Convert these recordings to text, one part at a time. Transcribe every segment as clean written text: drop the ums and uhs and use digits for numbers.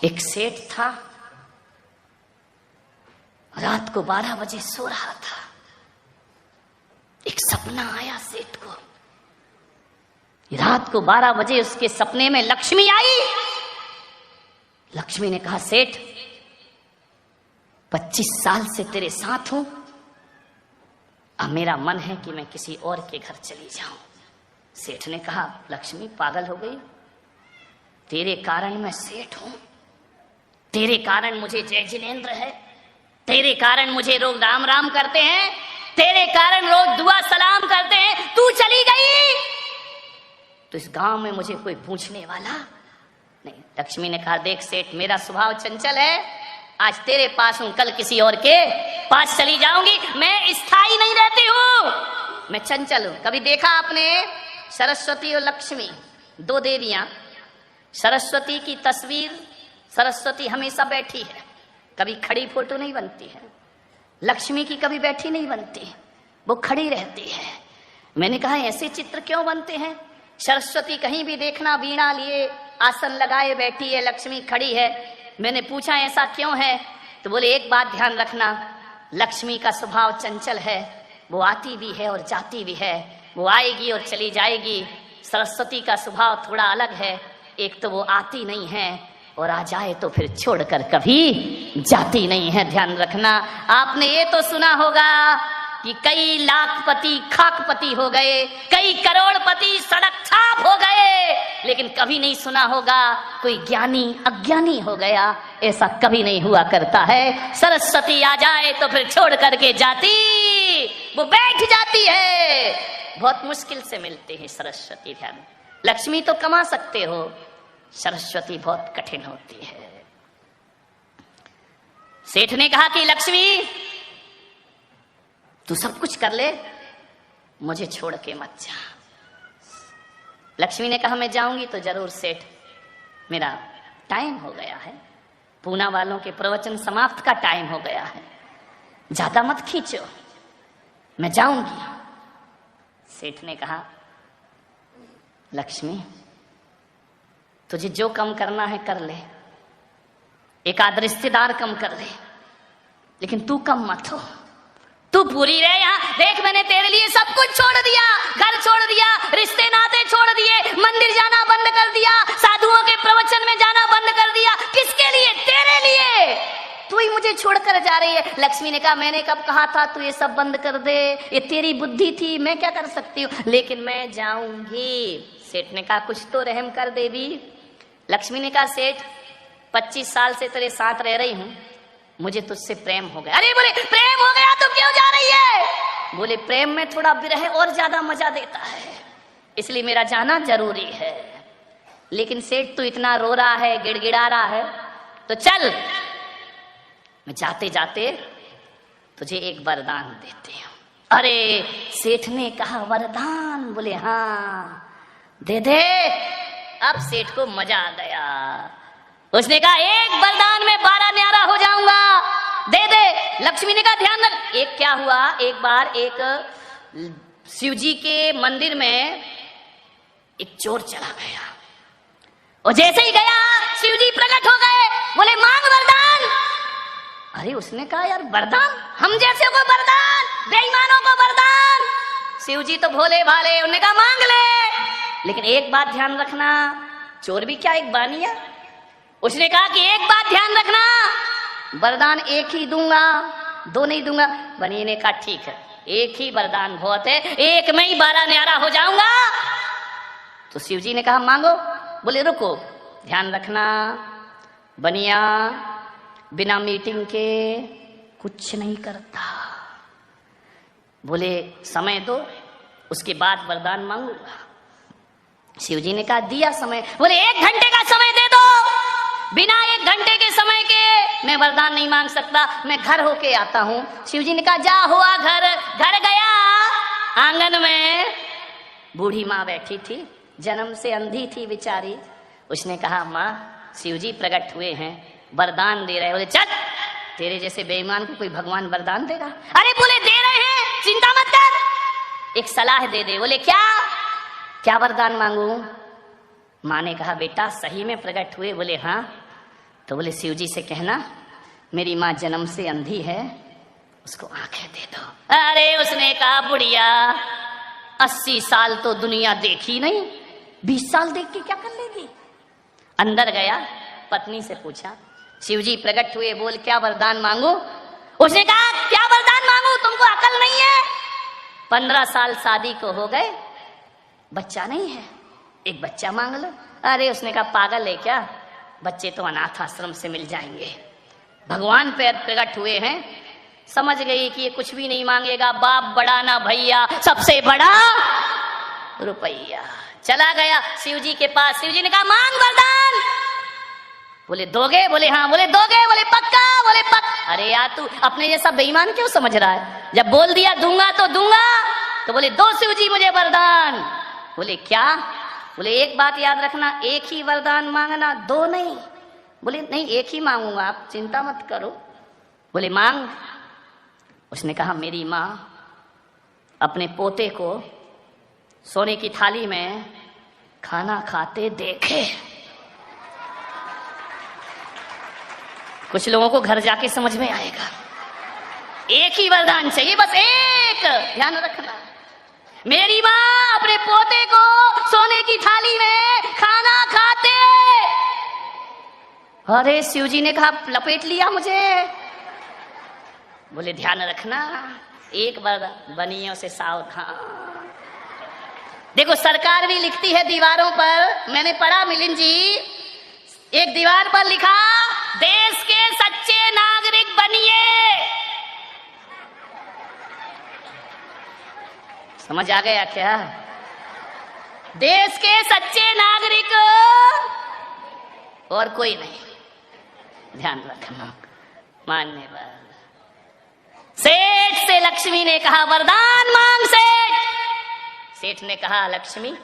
एक सेठ था, रात को 12 बजे सो रहा था। एक सपना आया सेठ को। रात को 12 बजे उसके सपने में लक्ष्मी आई। लक्ष्मी ने कहा, सेठ 25 साल से तेरे साथ हूं, अब मेरा मन है कि मैं किसी और के घर चली जाऊं। सेठ ने कहा, लक्ष्मी पागल हो गई, तेरे कारण मैं सेठ हूं, तेरे कारण मुझे जय जिनेंद्र है, तेरे कारण मुझे लोग राम राम करते हैं, तेरे कारण लोग दुआ सलाम करते हैं, तू चली गई तो इस गांव में मुझे कोई पूछने वाला नहीं। लक्ष्मी ने कहा, देख सेठ, मेरा स्वभाव चंचल है, आज तेरे पास हूं, कल किसी और के पास चली जाऊंगी। मैं स्थायी नहीं रहती हूं, मैं चंचल हूं। कभी देखा आपने सरस्वती और लक्ष्मी, दो देवियां, सरस्वती की तस्वीर, सरस्वती हमेशा बैठी है, कभी खड़ी फोटो नहीं बनती है। लक्ष्मी की कभी बैठी नहीं बनती, वो खड़ी रहती है। मैंने कहा, ऐसे चित्र क्यों बनते हैं? सरस्वती कहीं भी देखना वीणा लिए आसन लगाए बैठी है, लक्ष्मी खड़ी है। मैंने पूछा ऐसा क्यों है? तो बोले, एक बात ध्यान रखना, लक्ष्मी का स्वभाव चंचल है, वो आती भी है और जाती भी है, वो आएगी और चली जाएगी। सरस्वती का स्वभाव थोड़ा अलग है, एक तो वो आती नहीं है और आ जाए तो फिर छोड़कर कभी जाती नहीं है। ध्यान रखना। आपने ये तो सुना होगा कि कई लाखपति खाकपति हो गए, कई करोड़पति सड़क छाप हो गए, लेकिन कभी नहीं सुना होगा कोई ज्ञानी अज्ञानी हो गया। ऐसा कभी नहीं हुआ करता है। सरस्वती आ जाए तो फिर छोड़ करके जाती, वो बैठ जाती है। बहुत मुश्किल से मिलते हैं सरस्वती। ध्यान, लक्ष्मी तो कमा सकते हो, सरस्वती बहुत कठिन होती है। सेठ ने कहा कि लक्ष्मी, तू सब कुछ कर ले, मुझे छोड़ के मत जा। लक्ष्मी ने कहा, मैं जाऊंगी तो जरूर सेठ, मेरा टाइम हो गया है, पूना वालों के प्रवचन समाप्त का टाइम हो गया है, ज्यादा मत खींचो, मैं जाऊंगी। सेठ ने कहा, लक्ष्मी, तुझे जो कम करना है कर ले, एक आध रिश्तेदार कम कर ले, लेकिन तू कम मत हो, तू पूरी रहे यहाँ। देख, मैंने तेरे लिए सब कुछ छोड़ दिया, घर छोड़ दिया, रिश्ते नाते छोड़ दिए, मंदिर जाना बंद कर दिया, साधुओं के प्रवचन में जाना बंद कर दिया। किसके लिए? तेरे लिए। तू ही मुझे छोड़कर जा रही है। लक्ष्मी ने कहा, मैंने कब कहा था तू ये सब बंद कर दे, ये तेरी बुद्धि थी, मैं क्या कर सकती हूँ, लेकिन मैं जाऊंगी। सेठ ने कहा, कुछ तो रहम कर देवी। लक्ष्मी ने कहा, सेठ 25 साल से तेरे साथ रह रही हूं, मुझे तुझसे प्रेम हो गया। अरे बोले, प्रेम हो गया तो क्यों जा रही है? बोले, प्रेम में थोड़ा विरह और ज्यादा मजा देता है, इसलिए मेरा जाना जरूरी है। लेकिन सेठ तू इतना रो रहा है, गिड़गिड़ा रहा है, तो चल, मैं जाते जाते तुझे एक वरदान देती हूं। अरे सेठ ने कहा, वरदान? बोले, हाँ दे दे। अब सेठ को मजा आ गया। उसने कहा, एक वरदान में 12 न्यारा हो जाऊंगा, दे दे। लक्ष्मी ने कहा, ध्यान रख। एक क्या हुआ, एक बार एक शिवजी के मंदिर में एक चोर चला गया, और जैसे ही गया शिवजी प्रकट हो गए, बोले, मांग वरदान। अरे उसने कहा, यार वरदान, हम जैसे को वरदान, बेईमानों को वरदान। शिवजी तो भोले भाले, उन्होंने कहा, मांग ले, लेकिन एक बात ध्यान रखना, चोर भी क्या एक बानिया। उसने कहा कि एक बात ध्यान रखना, वरदान एक ही दूंगा, दो नहीं दूंगा। बनिए ने कहा, ठीक है, एक ही वरदान बहुत है, एक में ही 12 न्यारा हो जाऊंगा। तो शिवजी ने कहा, मांगो। बोले, रुको, ध्यान रखना, बनिया बिना मीटिंग के कुछ नहीं करता। बोले, समय दो, उसके बाद वरदान मांगूंगा। शिवजी ने कहा, दिया समय। बोले, 1 घंटे का समय दे दो, बिना 1 घंटे के समय के मैं वरदान नहीं मांग सकता, मैं घर होके आता हूं। शिवजी ने कहा, जा हुआ घर। घर गया, आंगन में बूढ़ी माँ बैठी थी, जन्म से अंधी थी बेचारी। उसने कहा, माँ, शिवजी प्रकट हुए हैं, वरदान दे रहे। बोले, चल, तेरे जैसे बेईमान को कोई भगवान वरदान देगा? अरे बोले, दे रहे हैं, चिंता मत कर, एक सलाह दे दे। बोले, क्या वरदान मांगू? माँ ने कहा, बेटा सही में प्रकट हुए? बोले, हाँ। तो बोले शिव जी से कहना मेरी माँ जन्म से अंधी है, उसको आंखें दे दो। अरे उसने कहा बुढ़िया 80 साल तो दुनिया देखी नहीं, 20 साल देख के क्या कर लेगी। अंदर गया, पत्नी से पूछा, शिवजी प्रकट हुए, बोल क्या वरदान मांगू। उसने कहा क्या वरदान मांगू, तुमको अकल नहीं है। 15 साल शादी को हो गए, बच्चा नहीं है, एक बच्चा मांग लो। अरे उसने कहा पागल है क्या, बच्चे तो अनाथ आश्रम से मिल जाएंगे। भगवान पे प्रकट हुए हैं, समझ गई कि ये कुछ भी नहीं मांगेगा, बाप बड़ा ना भैया, सबसे बड़ा रुपया। चला गया शिव जी के पास। शिव जी ने कहा मांग वरदान। बोले दोगे, बोले हाँ, बोले दोगे, बोले पक्का, बोले पक्का। अरे यार तू अपने जैसा बेईमान क्यों समझ रहा है, जब बोल दिया दूंगा तो दूंगा। तो बोले दो शिव जी मुझे वरदान। बोले क्या, बोले एक बात याद रखना, एक ही वरदान मांगना, दो नहीं। बोले नहीं एक ही मांगूंगा, आप चिंता मत करो। बोले मांग। उसने कहा मेरी माँ अपने पोते को सोने की थाली में खाना खाते देखे। कुछ लोगों को घर जाके समझ में आएगा। एक ही वरदान चाहिए, बस एक, ध्यान रखना। मेरी माँ अपने पोते को सोने की थाली में खाना खाते। अरे शिव जी ने कहा लपेट लिया मुझे। बोले ध्यान रखना, एक वरदान, बनियों से सावधान। देखो सरकार भी लिखती है दीवारों पर, मैंने पढ़ा मिलिंद जी, एक दीवार पर लिखा देश के सच्चे नागरिक बनिए। समझ आ गया क्या, देश के सच्चे नागरिक और कोई नहीं, ध्यान रखना। मान्यवर सेठ से लक्ष्मी ने कहा वरदान मांग। सेठ ने कहा लक्ष्मी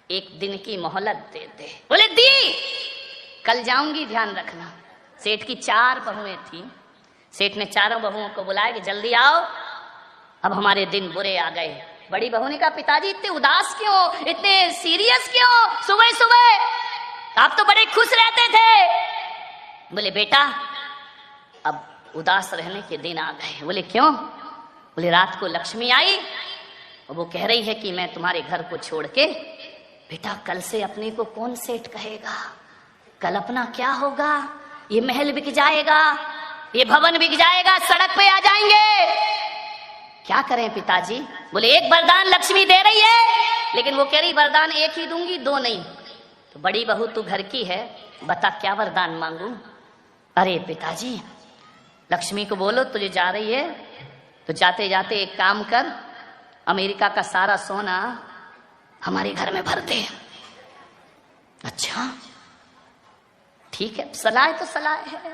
एक दिन की मोहलत दे दे। बोले दी, कल जाऊंगी, ध्यान रखना। सेठ की 4 बहुएं थी। सेठ ने चारों बहुओं को बुलाया कि जल्दी आओ, अब हमारे दिन बुरे आ गए। बड़ी बहू ने कहा पिताजी इतने उदास क्यों, इतने सीरियस क्यों, सुबह सुबह आप तो बड़े खुश रहते थे। बोले बेटा अब उदास रहने के दिन आ गए। बोले क्यों। बोले रात को लक्ष्मी आई और वो कह रही है कि मैं तुम्हारे घर को छोड़ के, बेटा कल से अपने को कौन सेठ कहेगा, कल अपना क्या होगा, ये महल बिक जाएगा, ये भवन बिक जाएगा, सड़क पे आ जाएंगे, क्या करें पिताजी। बोले एक वरदान लक्ष्मी दे रही है, लेकिन वो कह रही वरदान एक ही दूंगी, दो नहीं। तो बड़ी बहू तू घर की है, बता क्या वरदान मांगू। अरे पिताजी लक्ष्मी को बोलो तुझे जा रही है तो जाते जाते एक काम कर, अमेरिका का सारा सोना हमारे घर में भर दे। अच्छा ठीक है, सलाह तो सलाह है।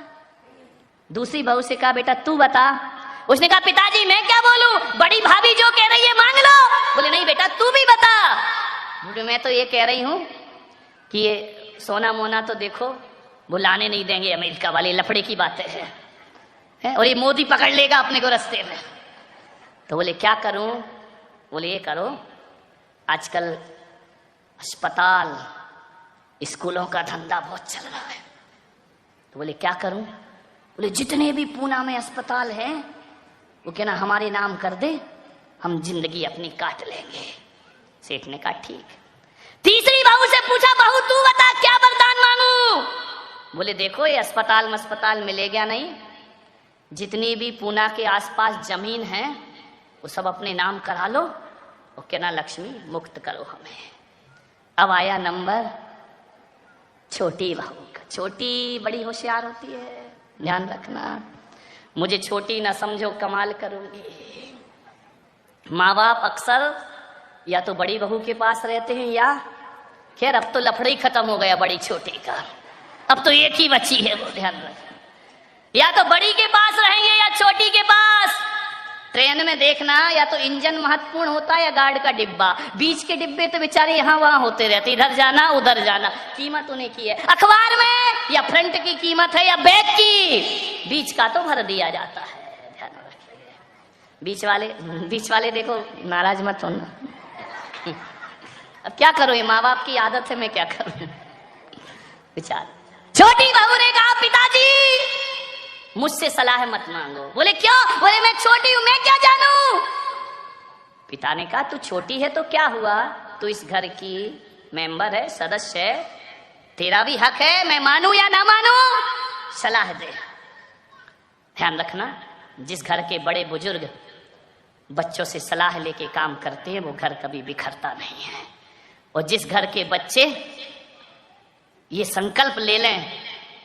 दूसरी बहू से कहा बेटा तू बता। उसने कहा पिताजी मैं क्या बोलूं, बड़ी भाभी जो कह रही है मांग लो। बोले नहीं बेटा तू भी बता। बोले मैं तो ये कह रही हूं कि ये सोना मोना तो देखो वो लाने नहीं देंगे अमेरिका वाले, लफड़े की बातें है और ये मोदी पकड़ लेगा अपने को रास्ते में। तो बोले क्या करूं। बोले ये करो, आजकल अस्पताल स्कूलों का धंधा बहुत चल रहा है। तो बोले क्या करूं। बोले जितने भी पूना में अस्पताल हैं वो कहना हमारे नाम कर दे, हम जिंदगी अपनी काट लेंगे। सेठ ने कहा ठीक। तीसरी बहू से पूछा बहू तू बता क्या वरदान मांगू। बोले देखो ये अस्पताल मिलेगा नहीं, जितनी भी पूना के आसपास जमीन है वो सब अपने नाम करा लो और कहना लक्ष्मी मुक्त करो हमें। अब आया नंबर छोटी बहू का। छोटी बड़ी होशियार होती है, ध्यान रखना, मुझे छोटी ना समझो, कमाल करूंगी। माँ बाप अक्सर या तो बड़ी बहू के पास रहते हैं या खैर अब तो लफड़े ही खत्म हो गया बड़ी छोटी का, अब तो एक ही बच्ची है वो, ध्यान रखना। या तो बड़ी के पास रहेंगे या छोटी के पास। ट्रेन में देखना या तो इंजन महत्वपूर्ण होता है या गार्ड का डिब्बा, बीच के डिब्बे तो बेचारे यहाँ वहां होते रहते, इधर जाना उधर जाना, कीमत उन्हें की है। अखबार में या फ्रंट की कीमत है या बैक की, बीच का तो भर दिया जाता है, ध्यान रखिए। बीच वाले देखो नाराज मत होना। अब क्या करो, ये माँ बाप की आदत है, मैं क्या करूं। विचार। छोटी बहू ने कहा पिता मुझसे सलाह मत मांगो। बोले क्यों? बोले मैं छोटी हूं, मैं क्या जानू। पिता ने कहा तू छोटी है तो क्या हुआ, तू इस घर की मेंबर है, सदस्य है, तेरा भी हक है, मैं मानू या ना मानू, सलाह दे। ध्यान रखना, जिस घर के बड़े बुजुर्ग बच्चों से सलाह लेके काम करते हैं वो घर कभी बिखरता नहीं है। और जिस घर के बच्चे ये संकल्प ले लें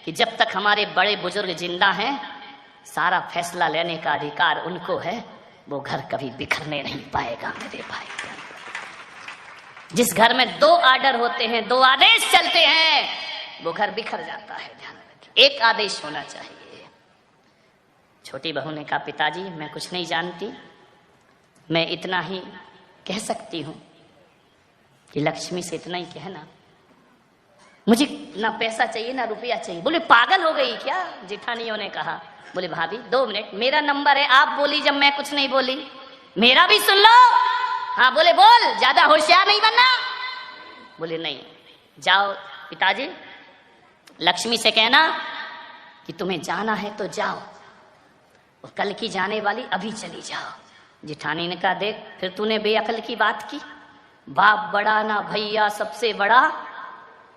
कि जब तक हमारे बड़े बुजुर्ग जिंदा हैं सारा फैसला लेने का अधिकार उनको है, वो घर कभी बिखरने नहीं पाएगा मेरे भाई। जिस घर में 2 आर्डर होते हैं, 2 आदेश चलते हैं, वो घर बिखर जाता है। ध्यान रखिए, एक आदेश होना चाहिए। छोटी बहू ने कहा पिताजी मैं कुछ नहीं जानती, मैं इतना ही कह सकती हूं कि लक्ष्मी से इतना ही कहना, मुझे ना पैसा चाहिए ना रुपया चाहिए। बोले पागल हो गई क्या? जेठानियों ने कहा। बोले भाभी 2 मिनट, मेरा नंबर है, आप बोली जब मैं कुछ नहीं बोली, मेरा भी सुन लो। हाँ बोले बोल, ज्यादा होशियार नहीं बनना। बोले नहीं, जाओ पिताजी लक्ष्मी से कहना कि तुम्हें जाना है तो जाओ, और कल की जाने वाली अभी चली जाओ। जेठानी ने कहा देख फिर तूने बेअकल की बात की, बाप बड़ा ना भैया सबसे बड़ा,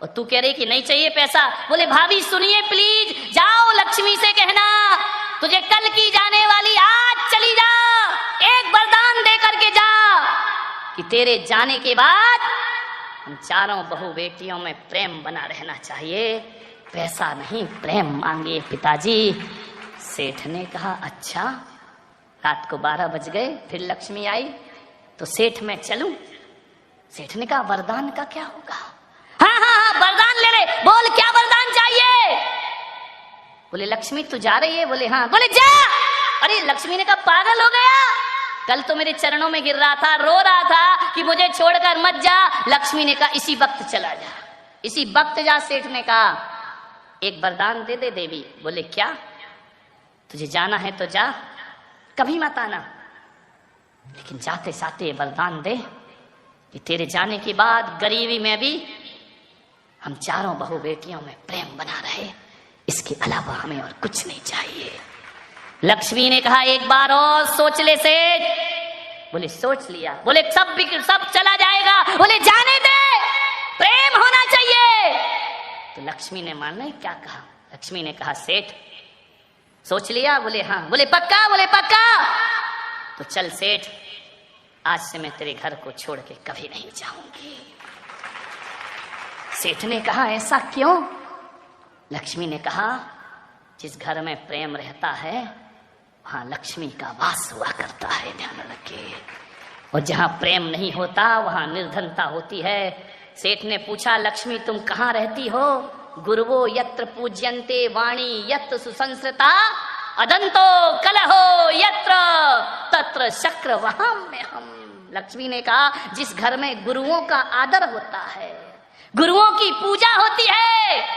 और तू कह रही कि नहीं चाहिए पैसा। बोले भाभी सुनिए प्लीज, जाओ लक्ष्मी से कहना तुझे कल की जाने वाली आज चली जा, एक वरदान दे करके जा कि तेरे जाने के बाद हम चारों बहू बेटियों में प्रेम बना रहना चाहिए, पैसा नहीं प्रेम मांगे पिताजी। सेठ ने कहा अच्छा। रात को 12 बज गए, फिर लक्ष्मी आई तो सेठ मैं चलूं। सेठ ने कहा वरदान का क्या होगा? हाँ हाँ हाँ वरदान ले ले, बोल क्या वरदान चाहिए। बोले लक्ष्मी तू जा रही है? बोले हाँ। बोले जा। अरे लक्ष्मी ने कहा पागल हो गया, कल तो मेरे चरणों में गिर रहा था, रो रहा था कि मुझे छोड़कर मत जा। लक्ष्मी ने कहा इसी वक्त चला जा, इसी वक्त जा। सेठ ने कहा एक वरदान दे दे देवी। बोले क्या? तुझे जाना है तो जा, कभी मत आना, लेकिन जाते जाते वरदान दे कि तेरे जाने के बाद गरीबी में भी हम चारों बहू बेटियों में प्रेम बना रहे, इसके अलावा हमें और कुछ नहीं चाहिए। लक्ष्मी ने कहा एक बार और सोच ले सेठ। बोले सोच लिया। बोले सब चला जाएगा। बोले जाने दे, प्रेम होना चाहिए। तो लक्ष्मी ने माना क्या कहा? लक्ष्मी ने कहा सेठ सोच लिया? बोले हाँ। बोले पक्का? बोले पक्का। तो चल सेठ, आज से मैं तेरे घर को छोड़ के कभी नहीं जाऊंगी। सेठ ने कहा ऐसा क्यों? लक्ष्मी ने कहा जिस घर में प्रेम रहता है वहां लक्ष्मी का वास हुआ करता है, ध्यान रखिए। और जहां प्रेम नहीं होता वहां निर्धनता होती है। सेठ ने पूछा लक्ष्मी तुम कहाँ रहती हो? गुरुवो यत्र पूज्यन्ते वाणी यत्र सुसंस्कृता अदंतो कलहो यत्र तत्र शक्र वहां में हम। लक्ष्मी ने कहा जिस घर में गुरुओं का आदर होता है, गुरुओं की पूजा होती है,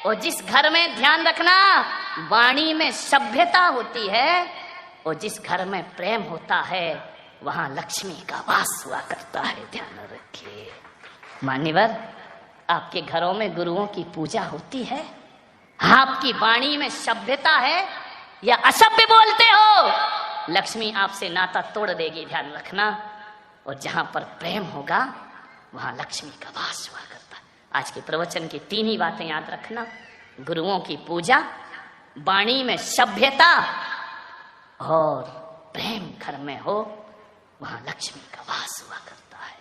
और जिस घर में ध्यान रखना वाणी में सभ्यता होती है, और जिस घर में प्रेम होता है वहां लक्ष्मी का वास हुआ करता है, ध्यान रखिए। मान्यवर आपके घरों में गुरुओं की पूजा होती है? आपकी वाणी में सभ्यता है या असभ्य बोलते हो? लक्ष्मी आपसे नाता तोड़ देगी, ध्यान रखना। और जहां पर प्रेम होगा वहां लक्ष्मी का वास हुआ करता है। आज के प्रवचन की 3 ही बातें याद रखना, गुरुओं की पूजा, वाणी में सभ्यता, और प्रेम घर में हो वहां लक्ष्मी का वास हुआ करता है।